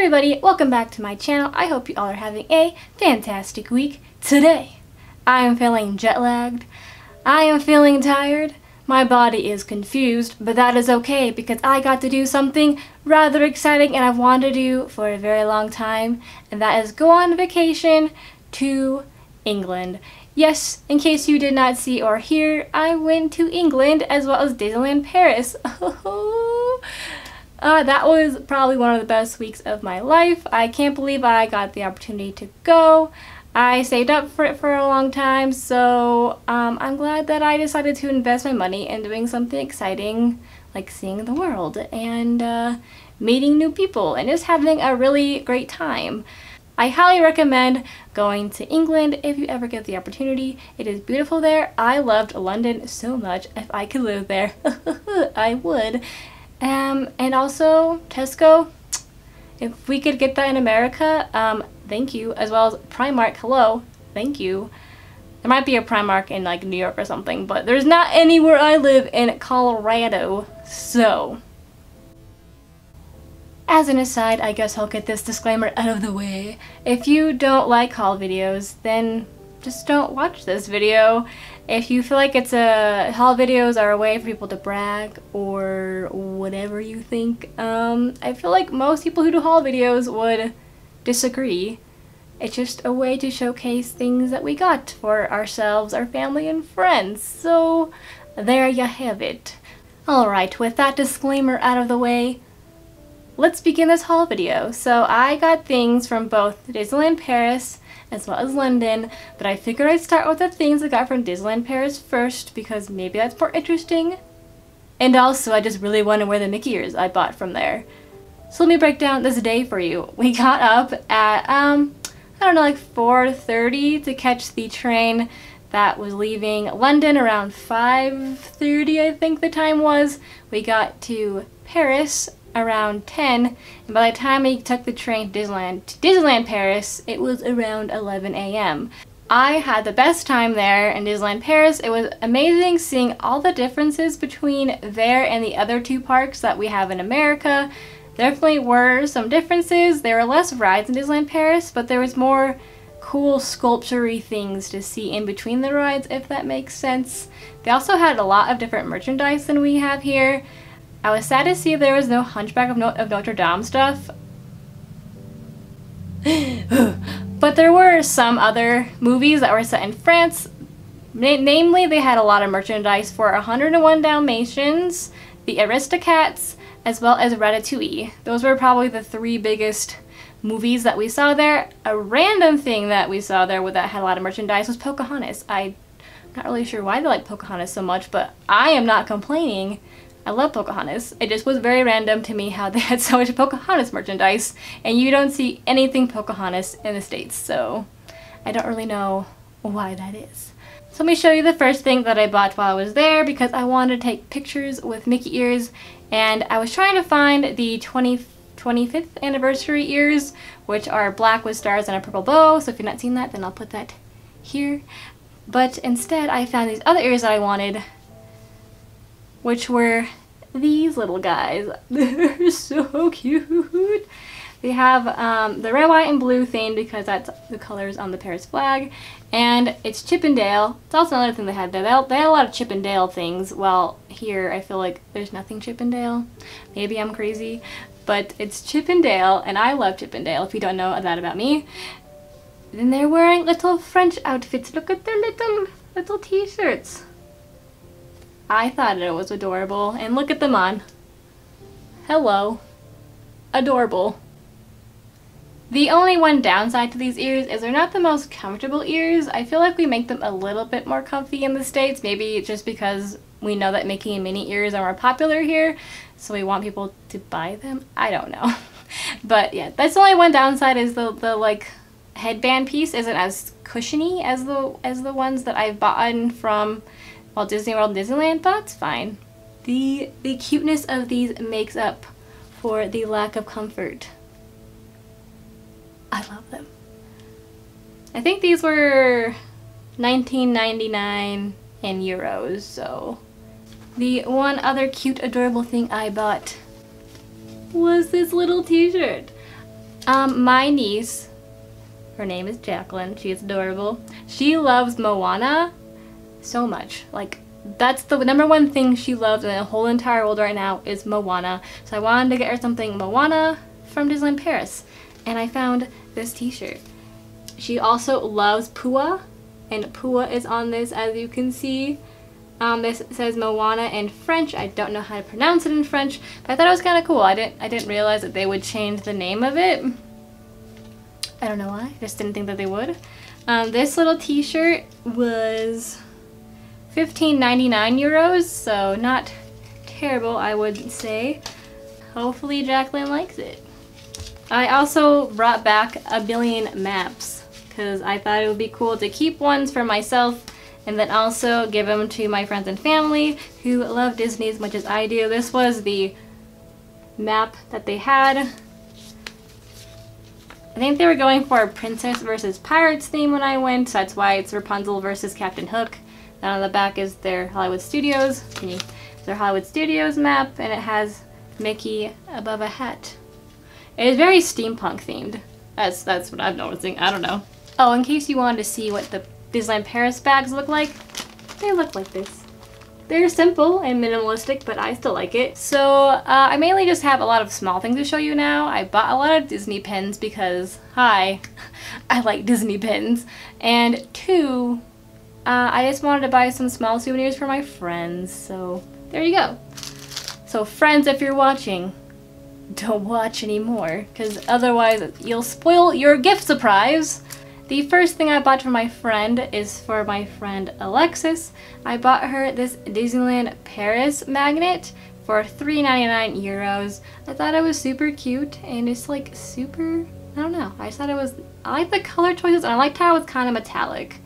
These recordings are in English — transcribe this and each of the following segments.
everybody, welcome back to my channel. I hope you all are having a fantastic week. Today, I am feeling jet lagged. I am feeling tired. My body is confused, but that is okay because I got to do something rather exciting and I've wanted to do for a very long time, and that is go on vacation to England. Yes, in case you did not see or hear, I went to England as well as Disneyland Paris. That was probably one of the best weeks of my life. I can't believe I got the opportunity to go. I saved up for it for a long time, so I'm glad that I decided to invest my money in doing something exciting, like seeing the world and meeting new people and just having a really great time. I highly recommend going to England if you ever get the opportunity. It is beautiful there. I loved London so much. If I could live there, I would. And also Tesco, if we could get that in America, thank you, as well as Primark, hello, thank you. There might be a Primark in like New York or something, but there's not anywhere I live in Colorado, so. As an aside, I guess I'll get this disclaimer out of the way. If you don't like haul videos, then just don't watch this video. If you feel like haul videos are a way for people to brag or whatever you think, I feel like most people who do haul videos would disagree. It's just a way to showcase things that we got for ourselves, our family, and friends. So there you have it. Alright, with that disclaimer out of the way, let's begin this haul video. So I got things from both Disneyland Paris as well as London, but I figured I'd start with the things I got from Disneyland Paris first because maybe that's more interesting. And also I just really want to wear the Mickey ears I bought from there. So let me break down this day for you. We got up at, I don't know, like 4:30 to catch the train that was leaving London around 5:30, I think the time was. We got to Paris around 10, and by the time we took the train to Disneyland Paris, it was around 11 a.m. I had the best time there in Disneyland Paris. It was amazing seeing all the differences between there and the other two parks that we have in America. Definitely were some differences. There were less rides in Disneyland Paris, but there was more cool sculpture-y things to see in between the rides, if that makes sense. They also had a lot of different merchandise than we have here. I was sad to see there was no Hunchback of Notre Dame stuff. But there were some other movies that were set in France. Namely, they had a lot of merchandise for 101 Dalmatians, the Aristocats, as well as Ratatouille. Those were probably the three biggest movies that we saw there. A random thing that we saw there that had a lot of merchandise was Pocahontas. I'm not really sure why they like Pocahontas so much, but I am not complaining. I love Pocahontas. It just was very random to me how they had so much Pocahontas merchandise, and you don't see anything Pocahontas in the States, so I don't really know why that is. So let me show you the first thing that I bought while I was there because I wanted to take pictures with Mickey ears, and I was trying to find the 25th anniversary ears, which are black with stars and a purple bow, so if you've not seen that, then I'll put that here. But instead, I found these other ears that I wanted, which were these little guys. They're so cute. They have the red, white, and blue theme because that's the colors on the Paris flag, and it's Chip 'n Dale. It's also another thing they had there. They had a lot of Chip 'n Dale things, while here I feel like there's nothing Chip 'n Dale. Maybe I'm crazy, but it's Chip 'n Dale, and I love Chip 'n Dale, if you don't know that about me. Then they're wearing little French outfits. Look at their little t-shirts. I thought it was adorable, and look at them on. Hello. Adorable. The only one downside to these ears is they're not the most comfortable ears. I feel like we make them a little bit more comfy in the States, maybe just because we know that Mickey and Minnie ears are more popular here, so we want people to buy them. I don't know. But yeah, that's the only one downside is the like headband piece isn't as cushiony as the ones that I've bought from Walt Disney World and Disneyland, but it's fine. The cuteness of these makes up for the lack of comfort. I love them. I think these were $19.99 in euros, so. The one other cute, adorable thing I bought was this little t-shirt. My niece, her name is Jacqueline, she is adorable. She loves Moana so much. Like, that's the number one thing she loves in the whole entire world right now is Moana. So I wanted to get her something Moana from Disneyland Paris. And I found this t-shirt. She also loves Pua, and Pua is on this, as you can see. This says Moana in French. I don't know how to pronounce it in French, but I thought it was kind of cool. I didn't realize that they would change the name of it. I don't know why. I just didn't think that they would. This little t-shirt was 15.99 euros, so not terrible, I would say. Hopefully Jacqueline likes it. I also brought back a billion maps because I thought it would be cool to keep ones for myself and then also give them to my friends and family who love Disney as much as I do. This was the map that they had. I think they were going for a princess versus pirates theme when I went, so that's why it's Rapunzel versus Captain Hook. Then on the back is their Hollywood Studios, their Hollywood Studios map, and it has Mickey above a hat. It is very steampunk themed. That's what I'm noticing. I don't know. Oh, in case you wanted to see what the Disneyland Paris bags look like, they look like this. They're simple and minimalistic, but I still like it. So I mainly just have a lot of small things to show you now. I bought a lot of Disney pins because, hi, I like Disney pins. And two, I just wanted to buy some small souvenirs for my friends. So there you go. So friends, if you're watching, don't watch anymore, because otherwise you'll spoil your gift surprise. The first thing I bought for my friend is for my friend Alexis. I bought her this Disneyland Paris magnet for 3.99 euros. I thought it was super cute and it's like super, I don't know, I just thought it was, I like the color choices and I liked how it was kind of metallic.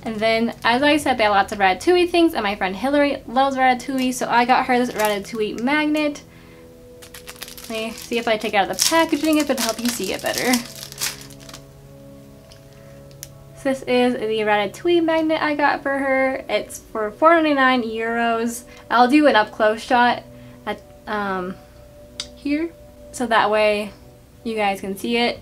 And then, as I said, they have lots of Ratatouille things and my friend Hillary loves Ratatouille, so I got her this Ratatouille magnet. Let me see if I take out the packaging if it'll help you see it better. So this is the Ratatouille magnet I got for her. It's for 4.99 euros. I'll do an up-close shot at here, so that way you guys can see it.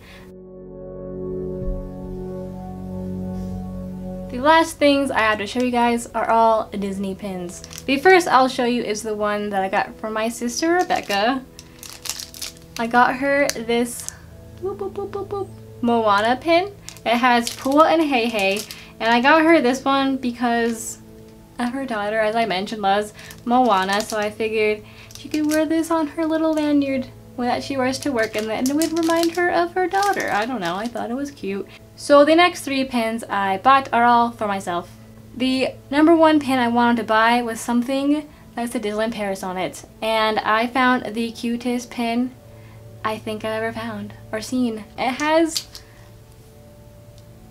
The last things I have to show you guys are all Disney pins. The first I'll show you is the one that I got from my sister Rebecca. I got her this Moana pin. It has Pua and Hey Hey, and I got her this one because her daughter, as I mentioned, loves Moana, so I figured she could wear this on her little lanyard that she wears to work, and then it would remind her of her daughter. I don't know, I thought it was cute. So the next three pins I bought are all for myself. The number one pin I wanted to buy was something that said Disneyland Paris on it, and I found the cutest pin I think I've ever found or seen. It has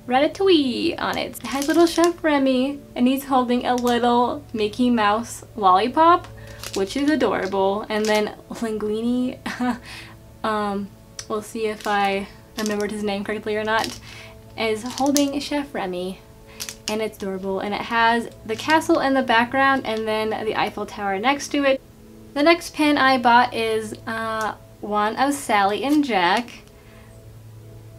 Ratatouille on it. It has little Chef Remy, and he's holding a little Mickey Mouse lollipop, which is adorable. And then Linguini, we'll see if I remembered his name correctly or not, is holding Chef Remy, and it's adorable. And it has the castle in the background and then the Eiffel Tower next to it. The next pin I bought is one of Sally and Jack.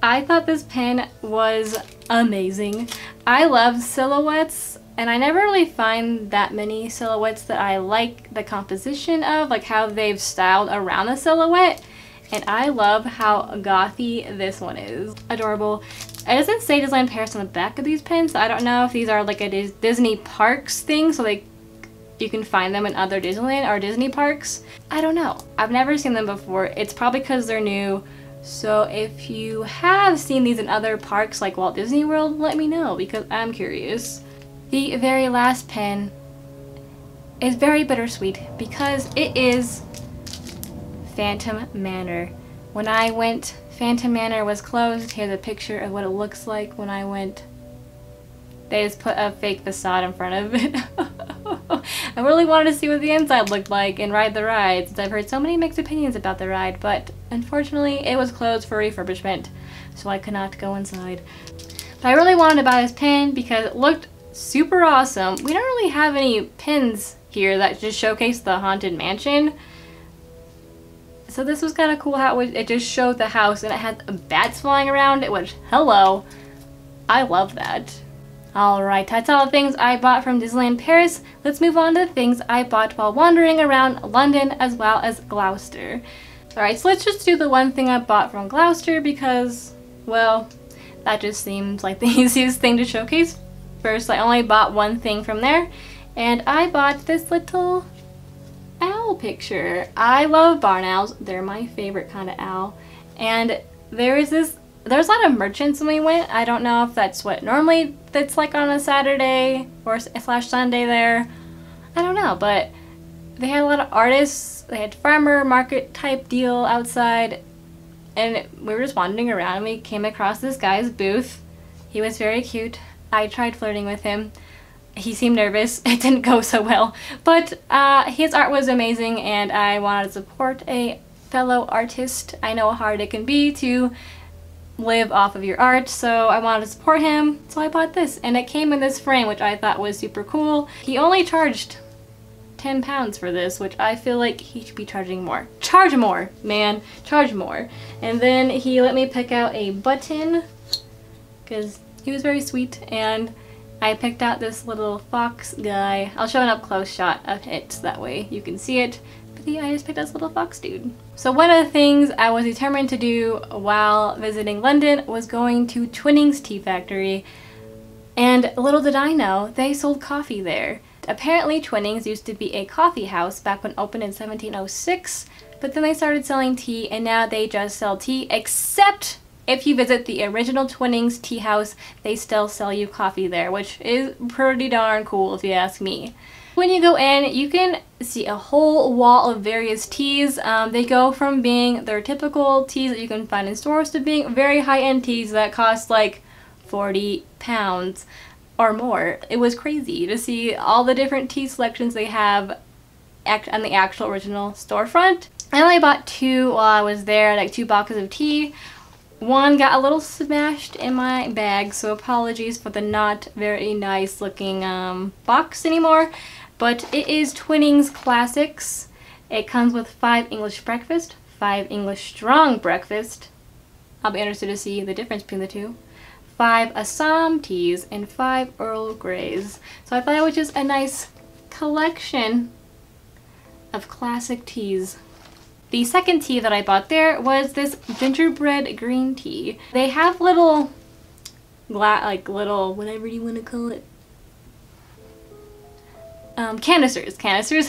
I thought this pin was amazing. I love silhouettes, and I never really find that many silhouettes that I like the composition of, like how they've styled around the silhouette, and I love how gothy this one is. Adorable. It doesn't say Disneyland Paris on the back of these pins, so I don't know if these are like a Disney Parks thing, so you can find them in other Disneyland or Disney parks. I don't know. I've never seen them before. It's probably because they're new. So if you have seen these in other parks like Walt Disney World, let me know because I'm curious. The very last pin is very bittersweet because it is Phantom Manor. When I went, Phantom Manor was closed. Here's a picture of what it looks like when I went. They just put a fake facade in front of it. I really wanted to see what the inside looked like and ride the ride, since I've heard so many mixed opinions about the ride, but unfortunately it was closed for refurbishment, so I could not go inside. But I really wanted to buy this pin because it looked super awesome. We don't really have any pins here that just showcase the Haunted Mansion. So this was kind of cool how it just showed the house and it had bats flying around it, which, hello, I love that. Alright, that's all the things I bought from Disneyland Paris. Let's move on to the things I bought while wandering around London as well as Gloucester. Alright, so let's just do the one thing I bought from Gloucester because, well, that just seems like the easiest thing to showcase. First, I only bought one thing from there, and I bought this little owl picture. I love barn owls. They're my favorite kind of owl. And there's a lot of merchants when we went. I don't know if that's what normally it's like on a Saturday or slash Sunday there. I don't know, but they had a lot of artists. They had farmer market type deal outside, and we were just wandering around and we came across this guy's booth. He was very cute. I tried flirting with him. He seemed nervous. It didn't go so well, but his art was amazing and I wanted to support a fellow artist. I know how hard it can be to live off of your art, so I wanted to support him, so I bought this, and it came in this frame, which I thought was super cool. He only charged £10 for this, which I feel like he should be charging more. Charge more, man. Charge more. And then he let me pick out a button because he was very sweet, and I picked out this little fox guy. I'll show an up close shot of it so that way you can see it. But yeah, I just picked out this little fox dude. So one of the things I was determined to do while visiting London was going to Twinings Tea Factory. And little did I know, they sold coffee there. Apparently Twinings used to be a coffee house back when it opened in 1706, but then they started selling tea and now they just sell tea, except if you visit the original Twinings tea house, they still sell you coffee there, which is pretty darn cool if you ask me. When you go in, you can see a whole wall of various teas. They go from being their typical teas that you can find in stores to being very high-end teas that cost like £40 or more. It was crazy to see all the different tea selections they have on the actual original storefront. I only bought two while I was there, like 2 boxes of tea. One got a little smashed in my bag, so apologies for the not very nice looking box anymore. But it is Twinings Classics. It comes with 5 English breakfast, 5 English strong breakfast. I'll be interested to see the difference between the two. 5 Assam teas and 5 Earl Greys. So I thought it was just a nice collection of classic teas. The second tea that I bought there was this gingerbread green tea. They have little, little, whatever you want to call it, canisters,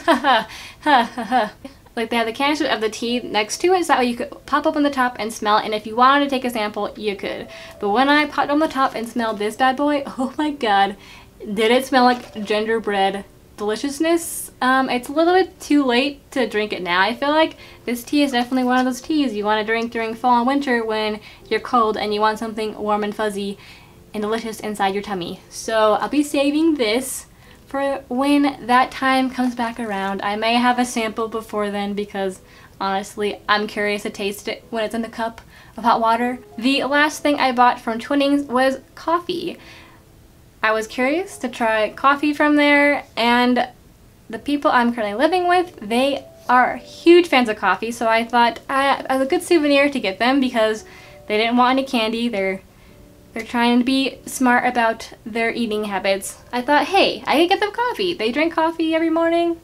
ha ha ha. Like they have the canister of the tea next to it, so that way you could pop open the top and smell it, and if you wanted to take a sample, you could. But when I popped on the top and smelled this bad boy, oh my god, did it smell like gingerbread deliciousness. It's a little bit too late to drink it now. I feel like this tea is definitely one of those teas you want to drink during fall and winter when you're cold and you want something warm and fuzzy and delicious inside your tummy. So I'll be saving this for when that time comes back around. I may have a sample before then because honestly I'm curious to taste it when it's in a cup of hot water. The last thing I bought from Twinings was coffee. I was curious to try coffee from there, and the people I'm currently living with, they are huge fans of coffee, so I thought as a good souvenir to get them because they didn't want any candy. They're trying to be smart about their eating habits. I thought, hey, I could get them coffee. They drink coffee every morning.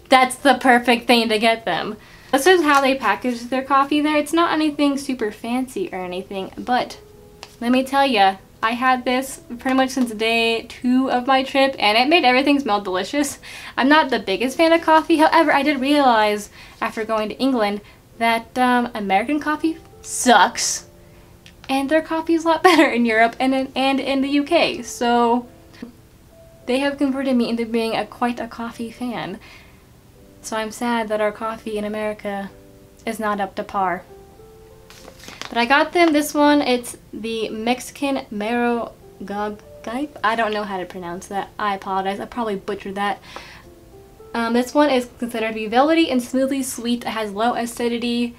That's the perfect thing to get them. This is how they package their coffee there. It's not anything super fancy or anything, but let me tell you, I had this pretty much since day 2 of my trip, and it made everything smell delicious. I'm not the biggest fan of coffee, however, I did realize after going to England that American coffee sucks, and their coffee is a lot better in Europe and in the UK, so they have converted me into being quite a coffee fan. So I'm sad that our coffee in America is not up to par. But I got them this one. It's the Mexican Marrow Gagaipe. I don't know how to pronounce that. I apologize. I probably butchered that. This one is considered to be velvety and smoothly sweet. It has low acidity,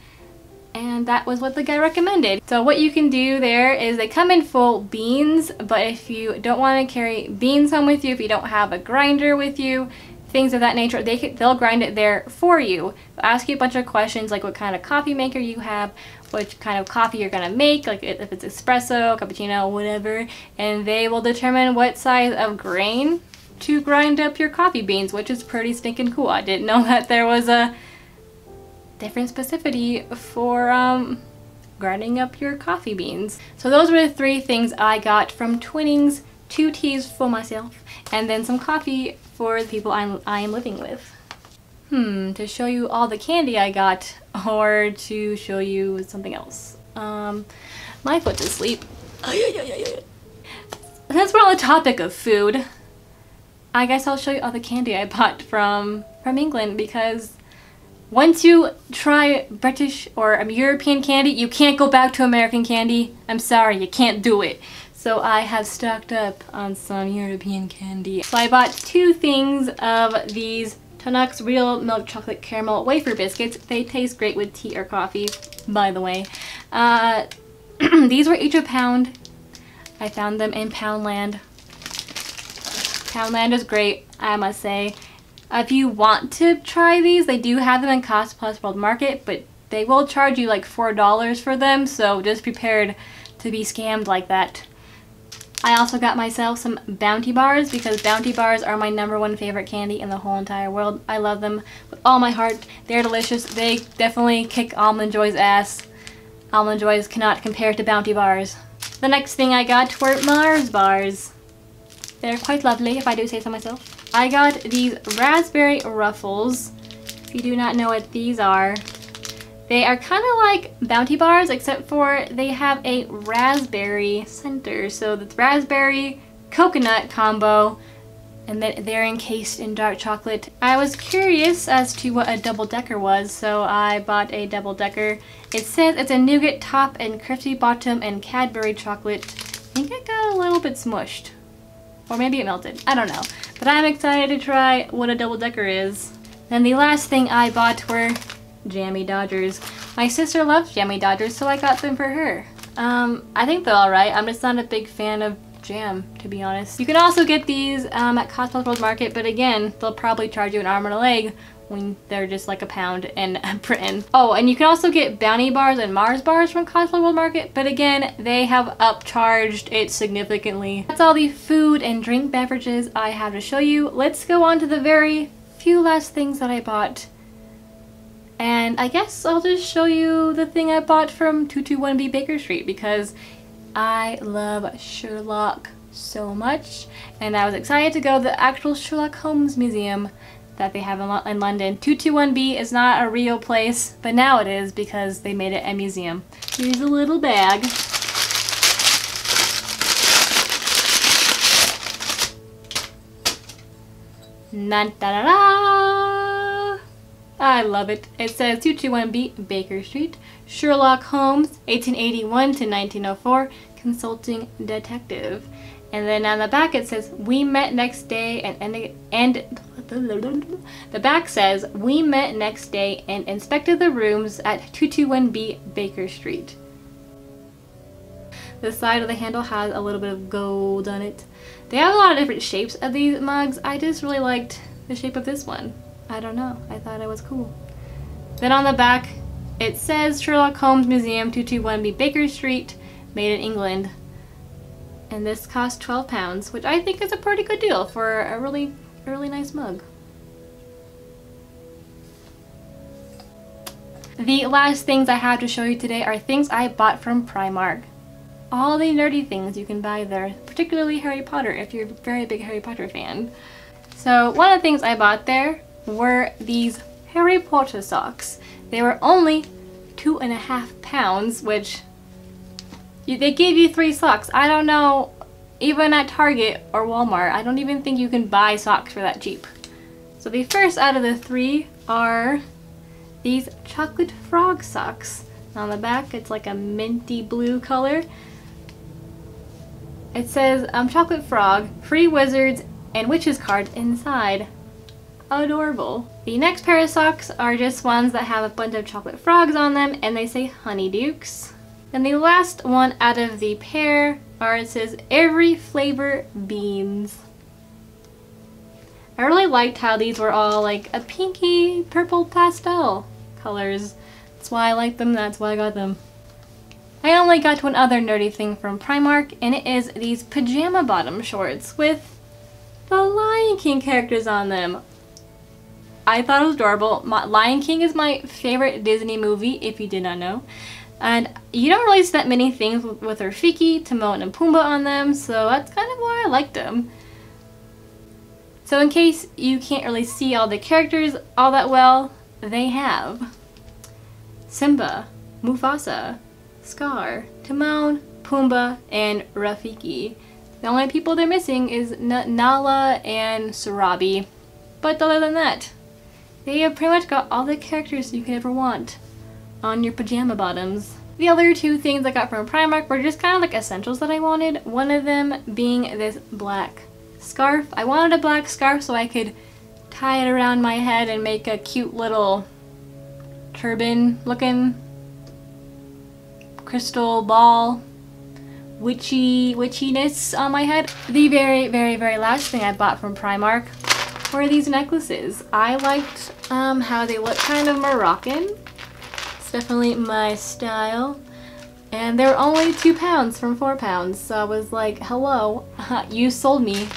and that was what the guy recommended. So what you can do there is they come in full beans, but if you don't want to carry beans home with you, if you don't have a grinder with you, things of that nature, they'll grind it there for you. They'll ask you a bunch of questions like what kind of coffee maker you have, what kind of coffee you're gonna make, like if it's espresso, cappuccino, whatever, and they will determine what size of grain to grind up your coffee beans, which is pretty stinking cool. I didn't know that there was a different specificity for grinding up your coffee beans. So those were the 3 things I got from Twinings, 2 teas for myself, and then some coffee for the people I am living with. To show you all the candy I got, or to show you something else. My foot's asleep. Since we're on the topic of food, I guess I'll show you all the candy I bought from England, because once you try British or European candy, you can't go back to American candy. I'm sorry, you can't do it. So I have stocked up on some European candy. So I bought 2 things of these Tunnock's Real Milk Chocolate Caramel Wafer Biscuits. They taste great with tea or coffee, by the way. These were each £1. I found them in Poundland. Poundland is great, I must say. If you want to try these, they do have them in Cost Plus World Market, but they will charge you like $4 for them, so just prepared to be scammed like that. I also got myself some Bounty Bars, because Bounty Bars are my #1 favorite candy in the whole entire world. I love them with all my heart. They're delicious. They definitely kick Almond Joy's ass. Almond Joy's cannot compare to Bounty Bars. The next thing I got were Mars Bars. They're quite lovely, if I do say so myself. I got these Raspberry Ruffles. If you do not know what these are, they are kind of like Bounty Bars, except for they have a raspberry center. So the raspberry coconut combo, and then they're encased in dark chocolate. I was curious as to what a double-decker was, so I bought a double-decker. It says it's a nougat top and crispy bottom and Cadbury chocolate. I think it got a little bit smushed. Or maybe it melted. I don't know. But I'm excited to try what a double-decker is. Then the last thing I bought were Jammy Dodgers. My sister loves Jammy Dodgers, so I got them for her. I think they're alright. I'm just not a big fan of jam, to be honest. You can also get these at Cost Plus World Market, but again, they'll probably charge you an arm and a leg when they're just like £1 in Britain. Oh, and you can also get Bounty Bars and Mars Bars from Cost Plus World Market, but again, they have upcharged it significantly. That's all the food and drink beverages I have to show you. Let's go on to the very few last things that I bought. And I guess I'll just show you the thing I bought from 221B Baker Street, because I love Sherlock so much, and I was excited to go to the actual Sherlock Holmes Museum that they have in London. 221B is not a real place, but now it is because they made it a museum. Here's a little bag. Na-da-da-da! I love it. It says 221B Baker Street, Sherlock Holmes, 1881 to 1904, consulting detective. And then on the back it says, we met next day and the back says, we met next day and inspected the rooms at 221B Baker Street. The side of the handle has a little bit of gold on it. They have a lot of different shapes of these mugs. I just really liked the shape of this one. I don't know, I thought it was cool. Then on the back it says Sherlock Holmes Museum, 221B Baker Street, made in England. And this cost £12, which I think is a pretty good deal for a really nice mug. The last things I have to show you today are things I bought from Primark. All the nerdy things you can buy there, particularly Harry Potter if you're a very big Harry Potter fan. So one of the things I bought there were these Harry Potter socks. They were only £2.50, which they gave you 3 socks. I don't know, even at Target or Walmart, I don't even think you can buy socks for that cheap. So the first out of the 3 are these chocolate frog socks. On the back it's like a minty blue color. It says chocolate frog, free wizards and witches card inside. Adorable. The next pair of socks are just ones that have a bunch of chocolate frogs on them and they say Honeydukes. And the last one out of the pair it says every flavor beans. I I really liked how these were all like a pinky purple pastel colors. That's why I like them, that's why I got them. I only got one other nerdy thing from Primark, and it is these pajama bottom shorts with the Lion King characters on them. I thought it was adorable. Lion King is my favorite Disney movie, if you did not know. And you don't really see that many things with Rafiki, Timon, and Pumbaa on them, so that's kind of why I liked them. So in case you can't really see all the characters all that well, they have Simba, Mufasa, Scar, Timon, Pumbaa, and Rafiki. The only people they're missing is Nala and Sarabi. But other than that, they have pretty much got all the characters you could ever want on your pajama bottoms. The other two things I got from Primark were just kind of like essentials that I wanted. One of them being this black scarf. I wanted a black scarf so I could tie it around my head and make a cute little turban looking crystal ball witchiness on my head. The very last thing I bought from Primark were these necklaces. I liked how they look kind of Moroccan. It's definitely my style. And they're only £2 from £4, so I was like, hello, you sold me.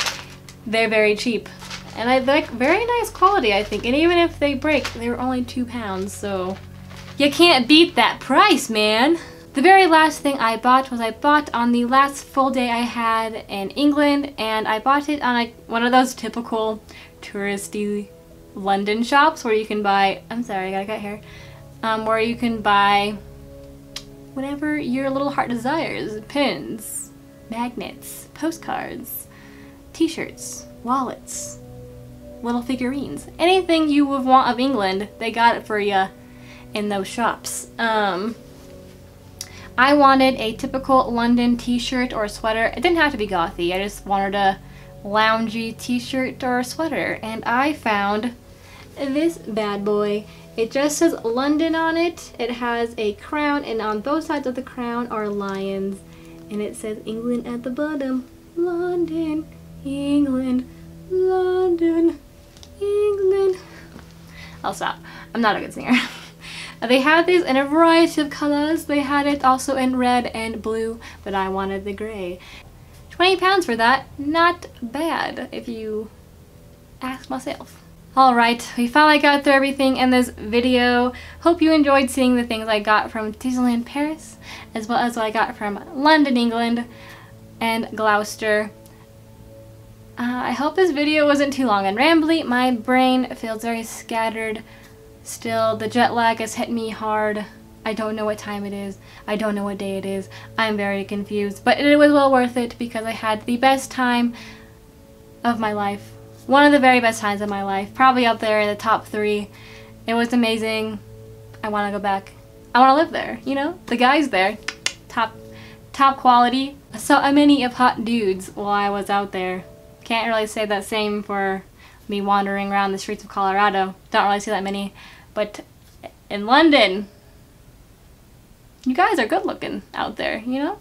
They're very cheap. And I like very nice quality, I think. And even if they break, they were only £2, so you can't beat that price, man. The very last thing I bought was on the last full day I had in England, and I bought it on one of those typical touristy London shops where you can buy, I'm sorry, I gotta cut hair, where you can buy whatever your little heart desires. Pins, magnets, postcards, t-shirts, wallets, little figurines. Anything you would want of England, they got it for you in those shops. I wanted a typical London t-shirt or sweater. It didn't have to be gothy. I just wanted a loungy t-shirt or a sweater. And I found this bad boy. It just says London on it. It has a crown, and on both sides of the crown are lions. And it says England at the bottom. London, England, London, England. I'll stop. I'm not a good singer. They had these in a variety of colors. They had it also in red and blue, but I wanted the gray. £20 for that. Not bad, if you ask myself. Alright, we finally got through everything in this video. Hope you enjoyed seeing the things I got from Disneyland Paris, as well as what I got from London, England, and Gloucester. I hope this video wasn't too long and rambly. My brain feels very scattered. Still, the jet lag has hit me hard. I don't know what time it is. I don't know what day it is. I'm very confused, but it was well worth it because I had the best time of my life. One of the very best times of my life. Probably up there in the top 3. It was amazing. I want to go back. I want to live there, you know? The guys there. Top quality. I saw a many of hot dudes while I was out there. Can't really say that same for me wandering around the streets of Colorado. Don't really see that many. But in London, you guys are good looking out there, you know?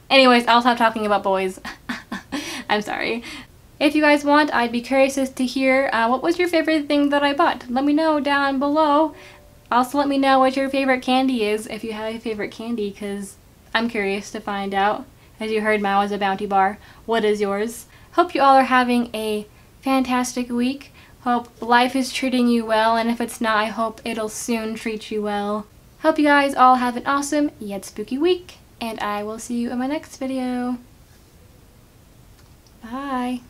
Anyways, I'll stop talking about boys. I'm sorry. If you guys want, I'd be curious as to hear what was your favorite thing that I bought. Let me know down below. Also let me know what your favorite candy is, if you have a favorite candy, because I'm curious to find out. As you heard, mine was a Bounty Bar. What is yours? Hope you all are having a fantastic week. Hope life is treating you well, and if it's not, I hope it'll soon treat you well. Hope you guys all have an awesome yet spooky week, and I will see you in my next video. Bye.